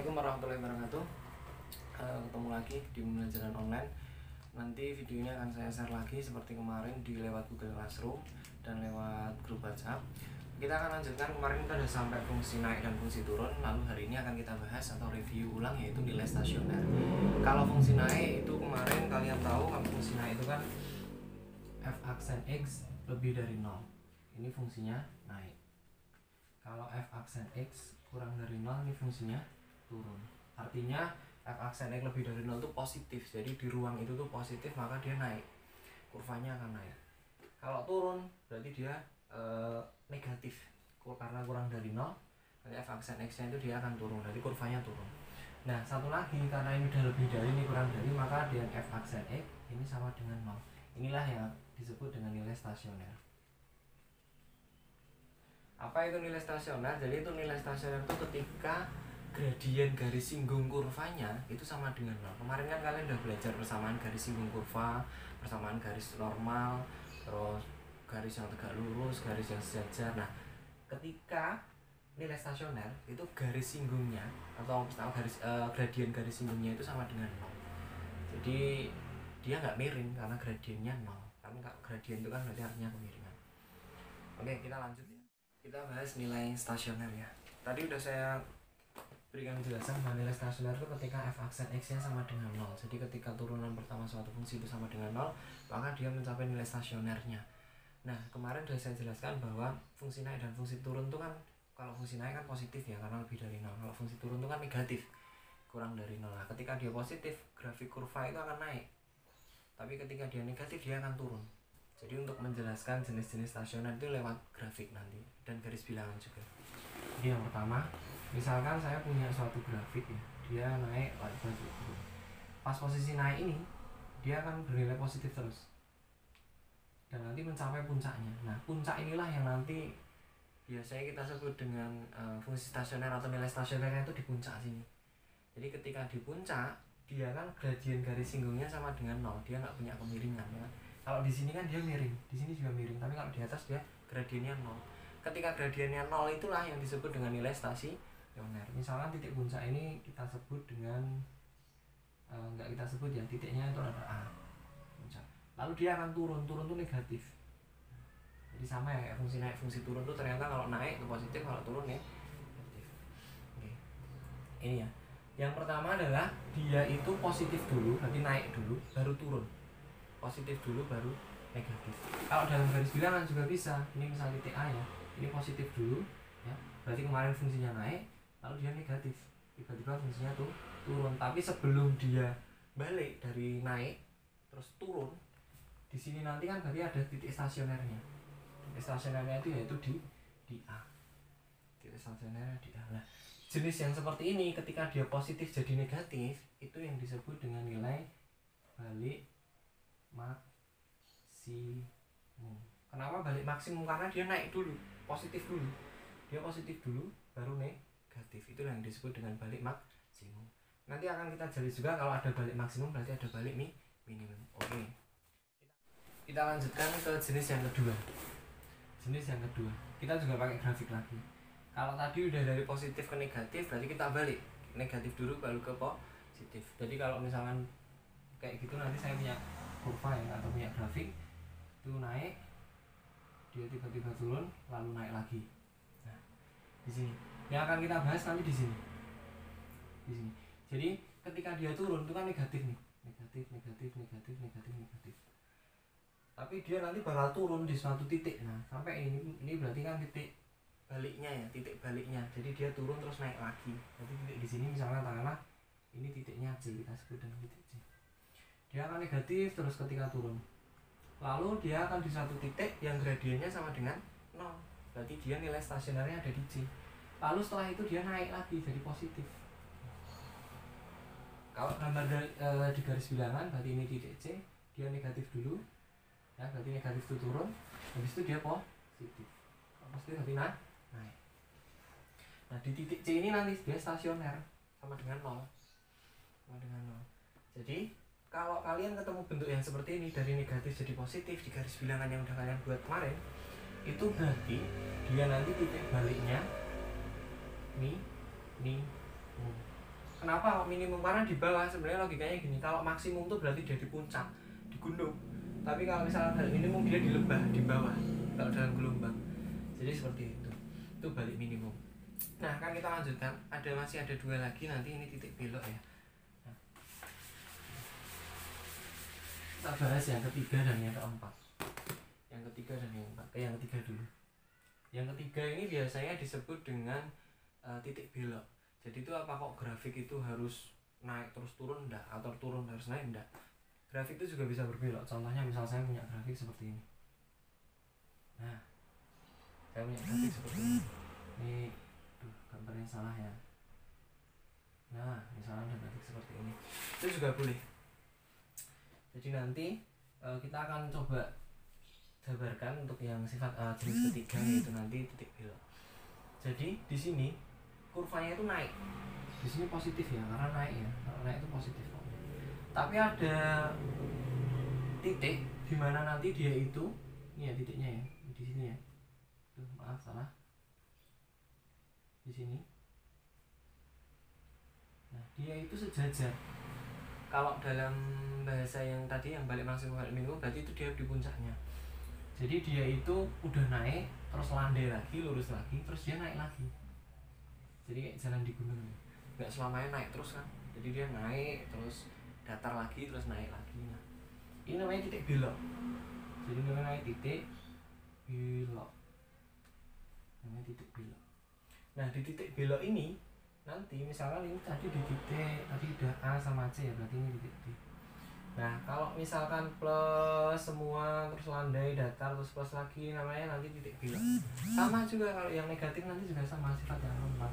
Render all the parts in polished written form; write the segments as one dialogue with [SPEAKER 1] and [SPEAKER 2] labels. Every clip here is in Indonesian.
[SPEAKER 1] Assalamualaikum warahmatullahi wabarakatuh. Ketemu lagi di pembelajaran online. Nanti videonya akan saya share lagi seperti kemarin di lewat Google Classroom dan lewat grup WhatsApp. Kita akan lanjutkan, kemarin kita sudah sampai fungsi naik dan fungsi turun. Lalu hari ini akan kita bahas atau review ulang, yaitu nilai stasioner. Kalau fungsi naik itu kemarin kalian tahu, kalau fungsi naik itu kan f aksen x lebih dari 0. Ini fungsinya naik. Kalau f aksen x kurang dari 0, ini fungsinya turun. Artinya f aksen x lebih dari 0 itu positif. Jadi di ruang itu tuh positif, maka dia naik. Kurvanya akan naik. Kalau turun berarti dia negatif. Karena kurang dari 0, nanti f aksen x-nya itu dia akan turun. Berarti kurvanya turun. Nah, satu lagi, karena ini udah lebih dari, ini kurang dari, maka dengan f aksen x ini sama dengan 0. Inilah yang disebut dengan nilai stasioner. Apa itu nilai stasioner? Jadi itu nilai stasioner itu ketika gradien garis singgung kurvanya itu sama dengan 0. Kemarin kan kalian udah belajar persamaan garis singgung kurva, persamaan garis normal, terus garis yang tegak lurus, garis yang sejajar. Nah, ketika nilai stasioner itu garis singgungnya atau gradien garis singgungnya itu sama dengan 0. Jadi dia nggak miring karena gradiennya 0. Karena gradien itu kan berarti artinya kemiringan. Oke, kita lanjut ya. Kita bahas nilai stasioner ya. Tadi udah saya berikan penjelasan bahwa nilai stasioner itu ketika f aksen x-nya sama dengan 0. Jadi ketika turunan pertama suatu fungsi itu sama dengan 0, maka dia mencapai nilai stasionernya. Nah, kemarin sudah saya jelaskan bahwa fungsi naik dan fungsi turun itu kan, kalau fungsi naik kan positif ya karena lebih dari 0. Kalau fungsi turun itu kan negatif, kurang dari 0. Nah, ketika dia positif, grafik kurva itu akan naik. Tapi ketika dia negatif, dia akan turun. Jadi untuk menjelaskan jenis-jenis stasioner itu lewat grafik nanti dan garis bilangan juga. Jadi yang pertama, misalkan saya punya suatu grafik ya, dia naik lagi turun. Pas posisi naik ini, dia akan bernilai positif terus dan nanti mencapai puncaknya. Nah, puncak inilah yang nanti biasanya kita sebut dengan fungsi stasioner atau nilai stasionernya itu di puncak sini. Jadi ketika di puncak, dia kan gradien garis singgungnya sama dengan 0, dia nggak punya kemiringan ya. Kalau di sini kan dia miring, di sini juga miring, tapi kalau di atas dia gradiennya 0. Ketika gradiennya 0 itulah yang disebut dengan nilai stasioner. Misalkan titik puncak ini kita sebut dengan nggak kita sebut ya, titiknya itu ada A, puncak. Lalu dia akan turun tuh negatif. Jadi sama ya, fungsi naik fungsi turun tuh ternyata kalau naik itu positif, kalau turun ya negatif. Oke. Ini ya. Yang pertama adalah dia itu positif dulu, berarti naik dulu, baru turun. Positif dulu baru negatif. Kalau dalam garis bilangan juga bisa. Ini misalnya titik A ya, ini positif dulu ya, berarti kemarin fungsinya naik, lalu dia negatif, tiba-tiba fungsinya tuh turun. Tapi sebelum dia balik dari naik terus turun, di sini nanti kan berarti ada titik stasionernya. Titik stasionernya itu yaitu di A. Titik stasionernya di A. Nah, jenis yang seperti ini ketika dia positif jadi negatif, itu yang disebut dengan nilai balik maksimum. Kenapa balik maksimum? Karena dia naik dulu, positif dulu. Dia positif dulu, baru negatif. Itu yang disebut dengan balik maksimum. Nanti akan kita jeli juga kalau ada balik maksimum berarti ada balik minimum. Oke. Kita lanjutkan ke jenis yang kedua. Jenis yang kedua, kita juga pakai grafik lagi. Kalau tadi udah dari positif ke negatif, berarti kita balik. Negatif dulu baru ke positif. Jadi kalau misalkan kayak gitu, nanti saya punya kurva ya atau punya grafik itu naik, dia tiba-tiba turun lalu naik lagi. Nah, di sini yang akan kita bahas nanti di sini. Di sini. Jadi ketika dia turun itu kan negatif nih, negatif. Tapi dia nanti bakal turun di suatu titik. Nah, sampai ini berarti kan titik baliknya ya, titik baliknya. Jadi dia turun terus naik lagi. Jadi titik di sini misalnya katakanlah ini titiknya C, kita sebut dengan titik C. Dia akan negatif terus ketika turun. Lalu dia akan di satu titik yang gradiennya sama dengan 0. Berarti dia nilai stasionernya ada di C. Lalu setelah itu dia naik lagi jadi positif. Kalau gambar di garis bilangan berarti ini titik C, dia negatif dulu. Ya, berarti negatif itu turun. Habis itu dia positif. Positif berarti naik. Nah, di titik C ini nanti dia stasioner sama dengan 0. Sama dengan 0. Jadi kalau kalian ketemu bentuk yang seperti ini, dari negatif jadi positif di garis bilangan yang udah kalian buat kemarin, itu berarti dia nanti titik baliknya minimum. Kenapa minimum? Karena di bawah sebenarnya logikanya gini, kalau maksimum tuh berarti dia di puncak, di gunung. Tapi kalau misalnya balik minimum dia di lembah, di bawah, kalau dalam gelombang. Jadi seperti itu balik minimum. Nah kan kita lanjutkan, masih ada 2 lagi, nanti ini titik belok ya. Nah, kita bahas yang ketiga dan yang keempat. Yang ketiga dan yang keempat, yang ketiga dulu. Yang ketiga ini biasanya disebut dengan titik belok. Jadi itu apa kok grafik itu harus naik terus turun enggak, atau turun harus naik enggak? Grafik itu juga bisa berbelok. Contohnya misal saya punya grafik seperti ini. Nah, saya punya grafik seperti ini. Ini gambarnya salah ya. Nah, misalnya ada grafik seperti ini, itu juga boleh. Jadi nanti kita akan coba jabarkan untuk yang sifat jenis ketiga, yaitu nanti titik belok. Jadi di sini kurvanya itu naik, di sini positif ya, karena naik ya, kalau naik itu positif. Tapi ada titik di mana nanti dia itu, ini ya titiknya ya, di sini ya. Tuh, maaf salah. Di sini. Nah, dia itu sejajar. Kalau dalam bahasa yang tadi yang balik maksimum balik minimum, berarti itu dia di puncaknya. Jadi dia itu udah naik, terus landai lagi, lurus lagi, terus dia naik lagi. Jadi kayak jalan di gunung, nggak selamanya naik terus kan. Jadi dia naik, terus datar lagi, terus naik lagi. Nah, ini namanya titik belok. Jadi namanya titik belok. Namanya titik belok. Nah, di titik belok ini nanti misalkan ini tadi di titik tadi udah A sama C ya, berarti ini titik D. Nah, kalau misalkan plus semua terus landai datar terus plus lagi, namanya nanti titik belok. Sama juga kalau yang negatif nanti juga sama, sifat yang lompat.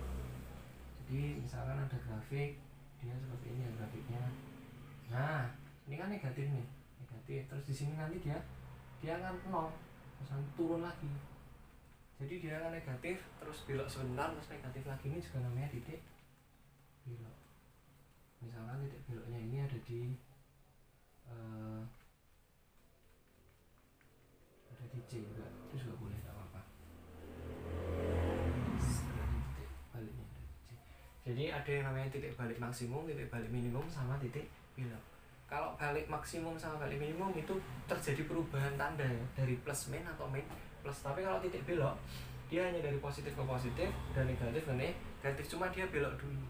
[SPEAKER 1] Jadi misalkan ada grafik dia seperti ini ya grafiknya. Nah, ini kan negatif nih, negatif. Terus di sini nanti dia akan 0, terus nanti turun lagi. Jadi dia akan negatif, terus belok sebentar, terus negatif lagi. Ini juga namanya titik belok. Misalkan titik beloknya ini ada di C juga, itu juga boleh, tak apa-apa. Titik baliknya ada di C. Jadi ada yang namanya titik balik maksimum, titik balik minimum, sama titik belok. Kalau balik maksimum sama balik minimum itu terjadi perubahan tanda ya, dari plus min atau min plus. Tapi kalau titik belok dia hanya dari positif ke positif dan negatif ke negatif, cuma dia belok dulu.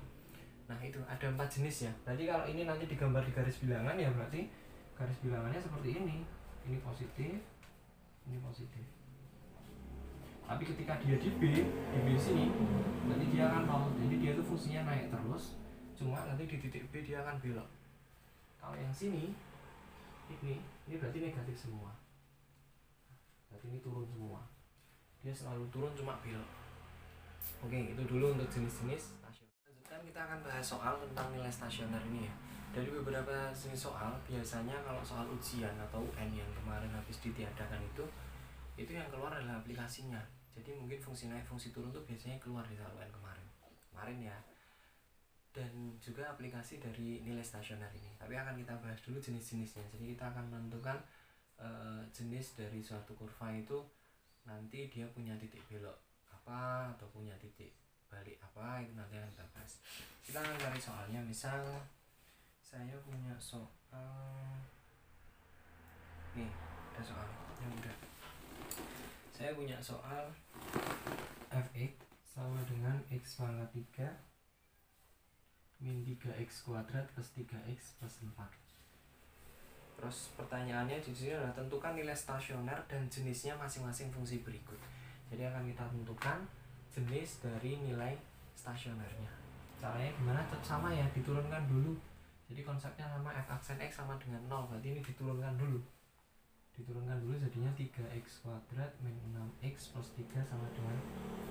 [SPEAKER 1] Nah, itu ada 4 jenis ya. Berarti kalau ini nanti digambar di garis bilangan ya, berarti garis bilangannya seperti ini. Ini positif, ini positif. Tapi ketika dia di B sini, nanti dia akan 0. Jadi dia itu fungsinya naik terus, cuma nanti di titik B dia akan belok. Kalau yang sini ini berarti negatif semua, berarti ini turun semua, dia selalu turun cuma belok. Oke, itu dulu untuk jenis-jenis stasioner. Lanjutkan kita akan bahas soal tentang nilai stasioner ini ya. Dari beberapa jenis soal, biasanya kalau soal ujian atau UN yang kemarin habis ditiadakan itu yang keluar adalah aplikasinya. Jadi mungkin fungsi naik fungsi turun tuh biasanya keluar di soal UN kemarin ya. Dan juga aplikasi dari nilai stasioner ini. Tapi akan kita bahas dulu jenis-jenisnya. Jadi kita akan menentukan jenis dari suatu kurva itu nanti dia punya titik belok apa atau punya titik balik apa, itu nanti akan kita bahas. Kita akan cari soalnya. Misal saya punya soal nih, ada soal yang udah. Saya punya soal fx sama dengan x pangkat 3 min 3x kuadrat plus 3x plus 4. Terus pertanyaannya di sini adalah tentukan nilai stasioner dan jenisnya masing-masing fungsi berikut. Jadi akan kita tentukan jenis dari nilai stasionernya. Caranya gimana? Tetap sama ya, diturunkan dulu. Jadi konsepnya sama, f aksen x sama dengan 0, berarti ini diturunkan dulu. Diturunkan dulu jadinya 3x kuadrat min 6x plus 3 sama dengan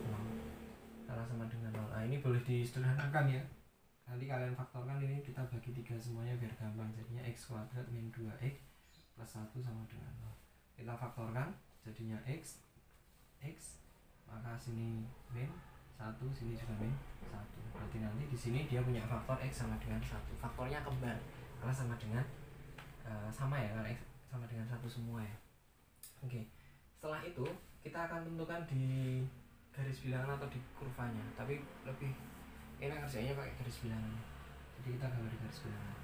[SPEAKER 1] 0. Karena sama dengan 0. Nah, ini boleh disederhanakan ya. Nanti kalian faktorkan ini, kita bagi 3 semuanya biar gampang. Jadinya x kuadrat min 2x plus 1 sama dengan 0. Kita faktorkan jadinya x, maka sini min 1, sini juga min 1. Berarti nanti di sini dia punya faktor x sama dengan 1. Faktornya kembar karena sama dengan sama ya, karena x sama dengan 1 semua ya. Oke. Setelah itu kita akan tentukan di garis bilangan atau di kurvanya. Tapi lebih enak kerjanya pakai garis bilangan. Jadi kita gambar di garis bilangan.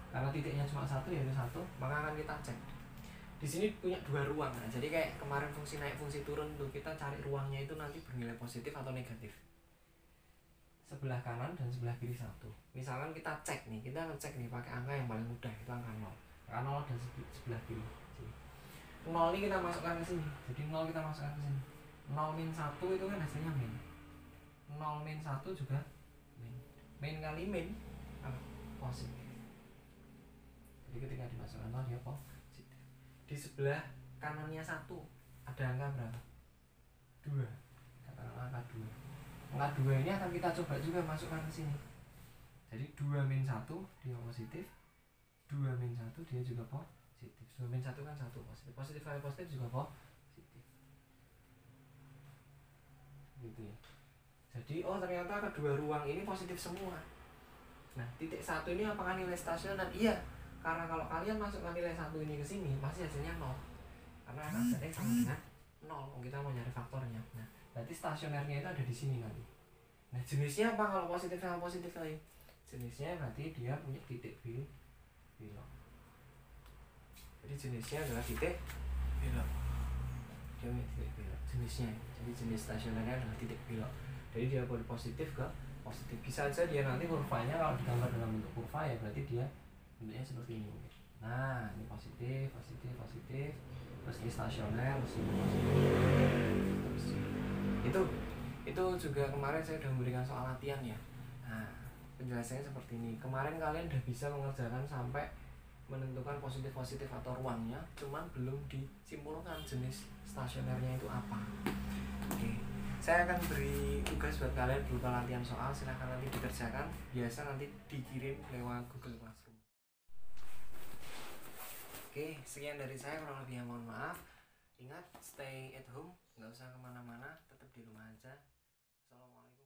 [SPEAKER 1] Karena titiknya cuma satu yaitu satu, maka akan kita cek. Di sini punya dua ruang. Nah, jadi kayak kemarin fungsi naik fungsi turun tuh, kita cari ruangnya itu nanti bernilai positif atau negatif. Sebelah kanan dan sebelah kiri satu. Misalkan kita cek nih, kita ngecek nih pakai angka yang paling mudah, itu angka 0. Angka 0 dan sebelah kiri. 0 ini kita masukkan ke sini. Jadi 0 kita masukkan ke sini. 0 min 1 itu kan hasilnya min. 0 min 1 juga min. Min kali min positif. Jadi ketika dimasukkan 0 dia positif. Di sebelah kanannya 1 ada angka berapa? 2. Katakanlah angka 2. Angka 2 ini akan kita coba juga masukkan ke sini. Jadi 2 min 1 dia positif. 2 min 1 dia juga positif. 2 min 1 kan 1 positif. Positif kali positif juga positif. Gitu ya. Jadi ternyata kedua ruang ini positif semua. Nah, titik 1 ini apakah nilai stasioner? Iya. Karena kalau kalian masukkan nilai 1 ini ke sini, pasti hasilnya 0. Karena hasilnya sama dengan 0. Kita mau nyari faktornya. Nah, berarti stasionernya itu ada di sini nanti. Nah, jenisnya apa kalau positif sama positif lagi? Jenisnya berarti dia punya titik belok. Jadi jenisnya adalah titik belok. Dia punya titik belok. Jenisnya. Jadi jenis stasionernya adalah titik belok. Jadi dia boleh positif ke positif. Bisa aja dia nanti kurvanya kalau digambar dalam bentuk kurva ya berarti dia bentuknya seperti ini. Nah, ini positif. Terus ini stasioner, terus ini positif. Itu juga kemarin saya sudah memberikan soal latihan ya. Nah, penjelasannya seperti ini. Kemarin kalian udah bisa mengerjakan sampai menentukan positif atau ruangnya, cuman belum disimpulkan jenis stasionernya itu apa. Oke. Saya akan beri tugas buat kalian berupa latihan soal, silahkan nanti dikerjakan. Biasa nanti dikirim lewat Google Classroom. Oke, sekian dari saya, kurang lebihnya mohon maaf. Ingat, stay at home, nggak usah kemana-mana, tetap di rumah aja. Assalamualaikum.